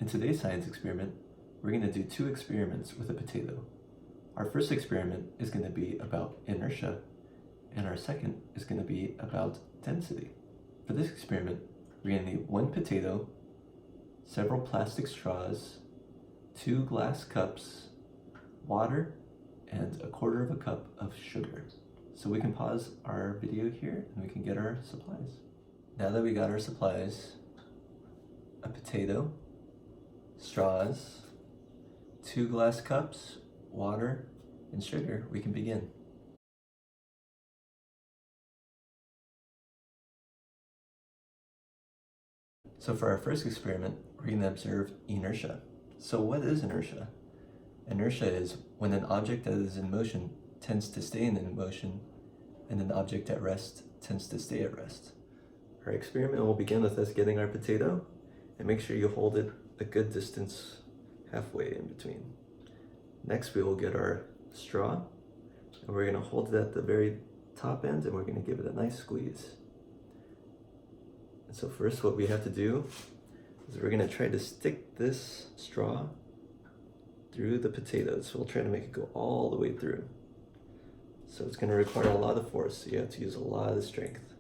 In today's science experiment, we're going to do two experiments with a potato. Our first experiment is going to be about inertia, and our second is going to be about density. For this experiment, we're going to need one potato, several plastic straws, 2 glass cups, water, and 1/4 cup of sugar. So we can pause our video here and we can get our supplies. Now that we got our supplies, a potato, straws, 2 glass cups, water, and sugar, we can begin. So for our first experiment, we're going to observe inertia. So what is inertia? Inertia is when an object that is in motion tends to stay in motion, and an object at rest tends to stay at rest. Our experiment will begin with us getting our potato, and make sure you hold it a good distance halfway in between. Next, we will get our straw, and we're going to hold it at the very top end, and we're going to give it a nice squeeze. And so first, what we have to do is we're going to try to stick this straw through the potatoes. So we'll try to make it go all the way through. So it's going to require a lot of force, so you have to use a lot of strength.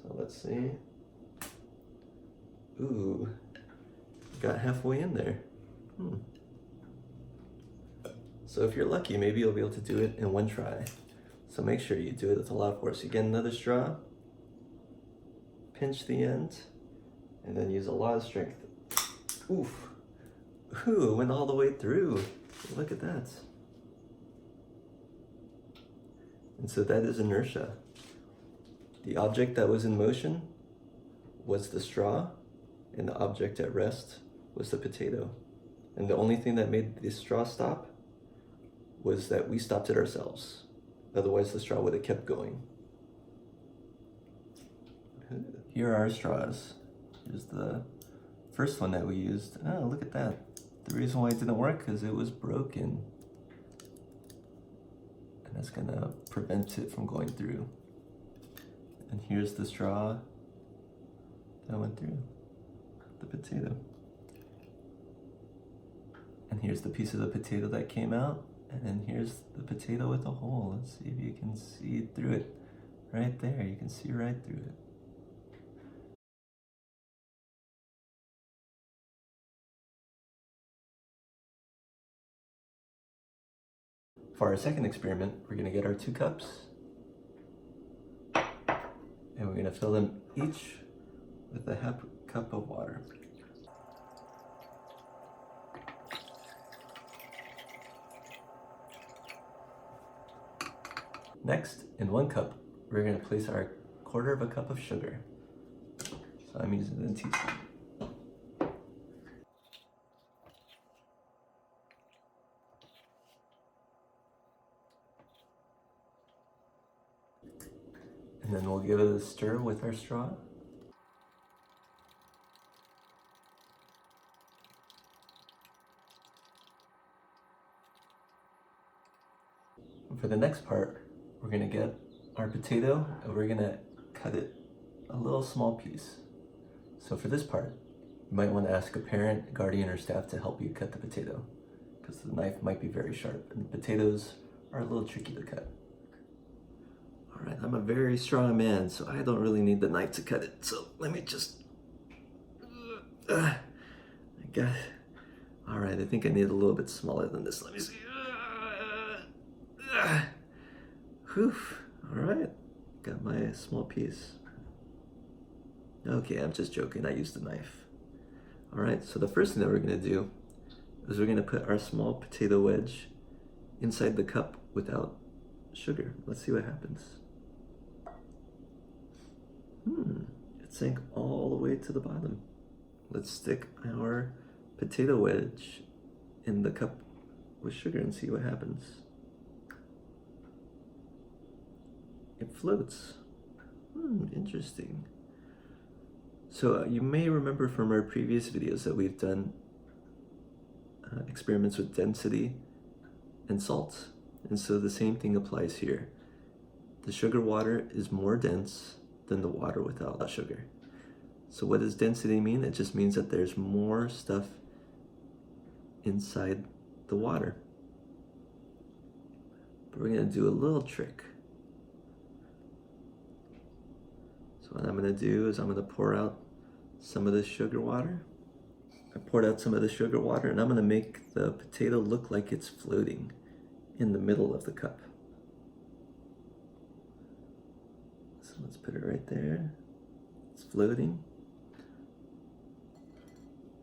So let's see. Ooh, got halfway in there. So if you're lucky, maybe you'll be able to do it in one try. So make sure you do it with a lot of force. You get another straw, pinch the end, and then use a lot of strength. Oof. Ooh, went all the way through. Look at that. And so that is inertia. The object that was in motion was the straw, and the object at rest was the potato. And the only thing that made the straw stop was that we stopped it ourselves. Otherwise, the straw would have kept going. Here are our straws. Here's the first one that we used. Oh, look at that. The reason why it didn't work is it was broken. And that's gonna prevent it from going through. And here's the straw that went through the potato. And here's the piece of the potato that came out. And then here's the potato with a hole. Let's see if you can see through it. Right there, you can see right through it. For our second experiment, we're going to get our 2 cups, and we're going to fill them each with a half cup of water. Next, in 1 cup, we're going to place our 1/4 cup of sugar. So I'm using a teaspoon. And then we'll give it a stir with our straw. And for the next part, we're going to get our potato and we're going to cut it a little small piece. So for this part, you might want to ask a parent, guardian, or staff to help you cut the potato, because the knife might be very sharp and potatoes are a little tricky to cut. Alright, I'm a very strong man, so I don't really need the knife to cut it. So let me just... I got it. Alright, I think I need a little bit smaller than this. Let me see. Whew. Alright, got my small piece. Okay, I'm just joking. I used the knife. Alright, so the first thing that we're going to do is we're going to put our small potato wedge inside the cup without sugar. Let's see what happens. It sank all the way to the bottom. Let's stick our potato wedge in the cup with sugar and see what happens. It floats. Interesting. So you may remember from our previous videos that we've done experiments with density and salt. And so the same thing applies here. The sugar water is more dense than the water without sugar. So what does density mean? It just means that there's more stuff inside the water. But we're going to do a little trick. So what I'm going to do is I'm going to pour out some of this sugar water. I poured out some of the sugar water, and I'm going to make the potato look like it's floating in the middle of the cup. So let's put it right there. It's floating.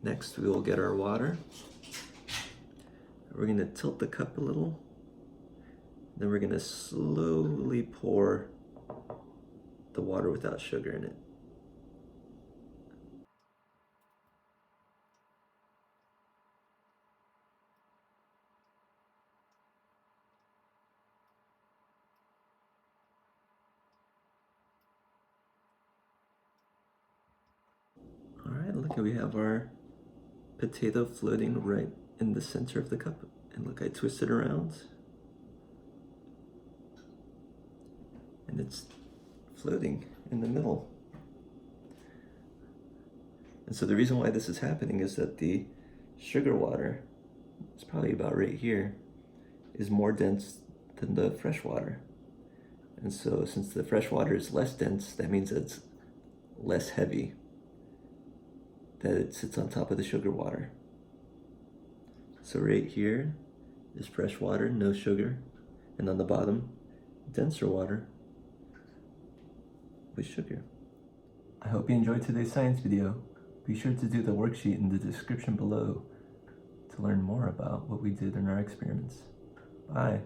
Next, we will get our water. We're going to tilt the cup a little. Then we're going to slowly pour the water without sugar in it. All right, look, we have our potato floating right in the center of the cup. And look, I twist it around. And it's floating in the middle. And so the reason why this is happening is that the sugar water, it's probably about right here, is more dense than the fresh water. And so since the fresh water is less dense, that means it's less heavy, that it sits on top of the sugar water. So right here is fresh water, no sugar, and on the bottom, denser water with sugar. I hope you enjoyed today's science video. Be sure to do the worksheet in the description below to learn more about what we did in our experiments. Bye.